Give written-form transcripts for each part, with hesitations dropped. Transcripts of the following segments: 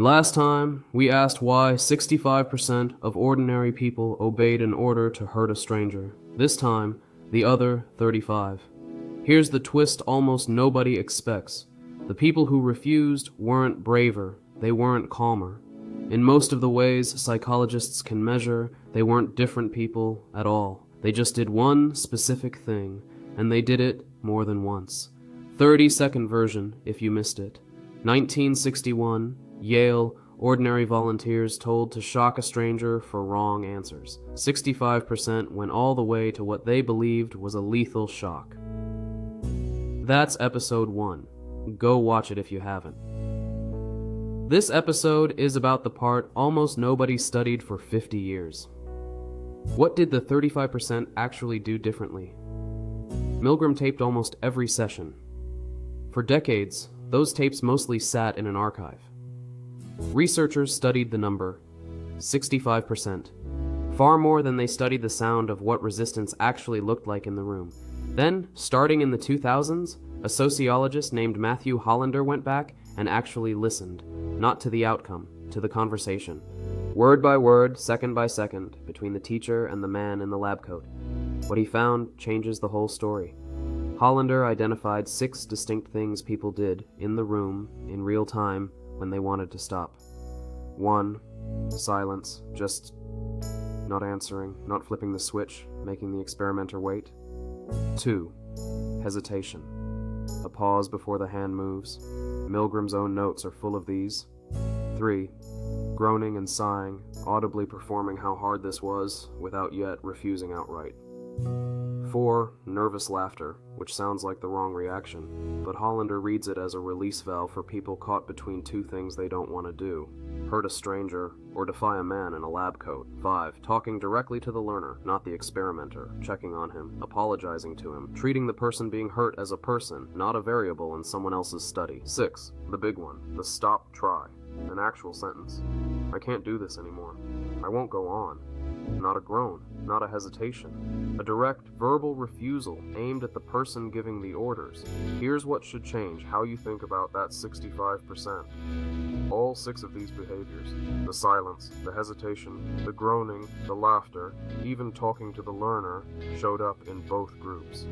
Last time, we asked why 65% of ordinary people obeyed an order to hurt a stranger. This time, the other 35. Here's the twist almost nobody expects. The people who refused weren't braver, they weren't calmer. In most of the ways psychologists can measure, they weren't different people at all. They just did one specific thing, and they did it more than once. 30-second version if you missed it. 1961, Yale, ordinary volunteers told to shock a stranger for wrong answers. 65% went all the way to what they believed was a lethal shock. That's episode 1. Go watch it if you haven't. This episode is about the part almost nobody studied for 50 years. What did the 35% actually do differently? Milgram taped almost every session. For decades, those tapes mostly sat in an archive. Researchers studied the number, 65%, far more than they studied the sound of what resistance actually looked like in the room. Then, starting in the 2000s, a sociologist named Matthew Hollander went back and actually listened, not to the outcome, to the conversation. Word by word, second by second, between the teacher and the man in the lab coat. What he found changes the whole story. Hollander identified 6 distinct things people did, in the room, in real time, when they wanted to stop. 1. Silence, just not answering, not flipping the switch, making the experimenter wait. 2. Hesitation. A pause before the hand moves. Milgram's own notes are full of these. 3. Groaning and sighing, audibly performing how hard this was, without yet refusing outright. 4. Nervous laughter, which sounds like the wrong reaction, but Hollander reads it as a release valve for people caught between 2 things they don't want to do: hurt a stranger, or defy a man in a lab coat. 5. Talking directly to the learner, not the experimenter, checking on him, apologizing to him, treating the person being hurt as a person, not a variable in someone else's study. 6. The big one, the stop try, an actual sentence. I can't do this anymore. I won't go on. Not a groan, not a hesitation. A direct verbal refusal aimed at the person giving the orders. Here's what should change how you think about that 65%. All 6 of these behaviors, the silence, the hesitation, the groaning, the laughter, even talking to the learner, showed up in both groups.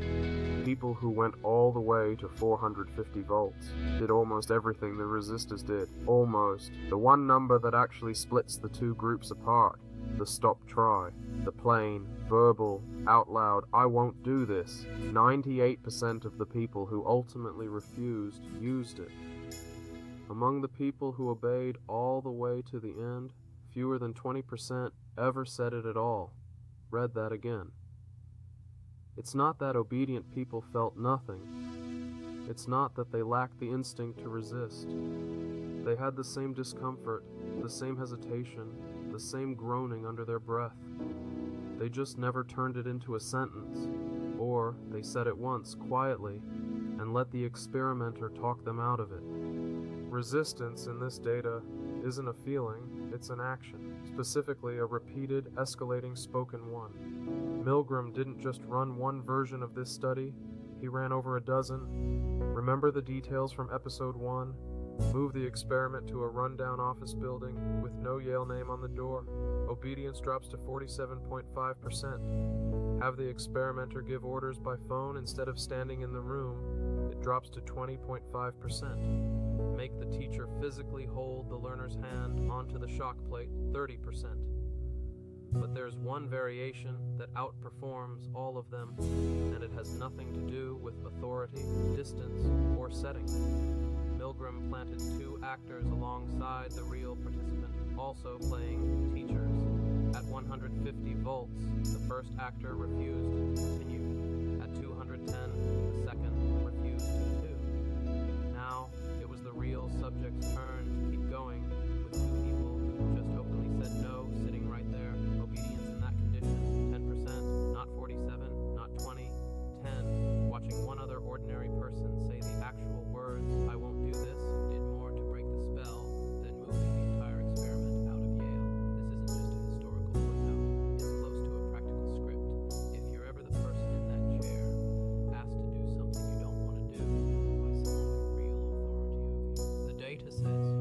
People who went all the way to 450 volts did almost everything the resistors did. Almost. The one number that actually splits the 2 groups apart. The stop try, the plain, verbal, out loud, I won't do this. 98% of the people who ultimately refused used it. Among the people who obeyed all the way to the end, fewer than 20% ever said it at all. Read that again. It's not that obedient people felt nothing. It's not that they lacked the instinct to resist. They had the same discomfort, the same hesitation, the same groaning under their breath. They just never turned it into a sentence, or they said it once, quietly, and let the experimenter talk them out of it. Resistance in this data isn't a feeling, it's an action, specifically a repeated, escalating spoken one. Milgram didn't just run one version of this study, he ran over a dozen. Remember the details from episode 1? Move the experiment to a rundown office building with no Yale name on the door. Obedience drops to 47.5%. Have the experimenter give orders by phone instead of standing in the room. It drops to 20.5%. Make the teacher physically hold the learner's hand onto the shock plate, 30%. But there's one variation that outperforms all of them, and it has nothing to do with authority, distance, or setting. Milgram planted 2 actors alongside the real participant, also playing teachers. At 150 volts, the first actor refused to continue. At 210, the second refused to. Now, it was the real subject's turn to keep going, with 2 people who just openly said no, sitting right there. Obedience in that condition, 10%, not 47, not 20, 10. Watching one other ordinary person say the actual words, I won't do this, did more to break the spell than moving the entire experiment out of Yale. This isn't just a historical footnote, it's close to a practical script. If you're ever the person in that chair, asked to do something you don't want to do by someone with real authority over you. The data says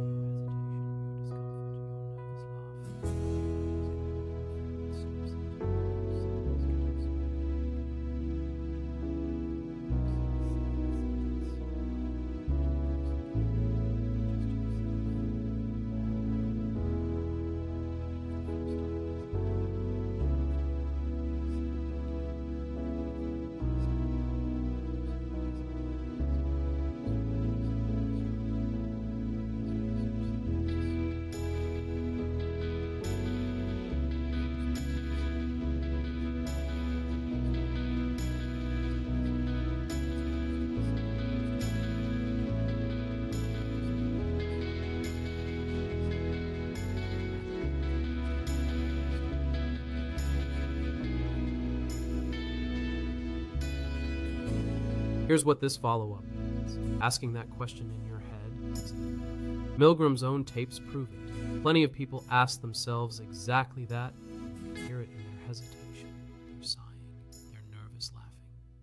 Here's what this follow-up means. Asking that question in your head isn't enough. Milgram's own tapes prove it. Plenty of people ask themselves exactly that. You can hear it in their hesitation, their sighing, their nervous laughing.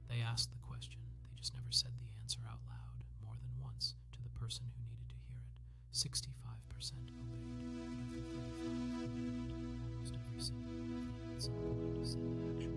They asked the question, they just never said the answer out loud more than once to the person who needed to hear it. 65% obeyed, but of the 35 who didn't, almost every single one of them at some point said the actual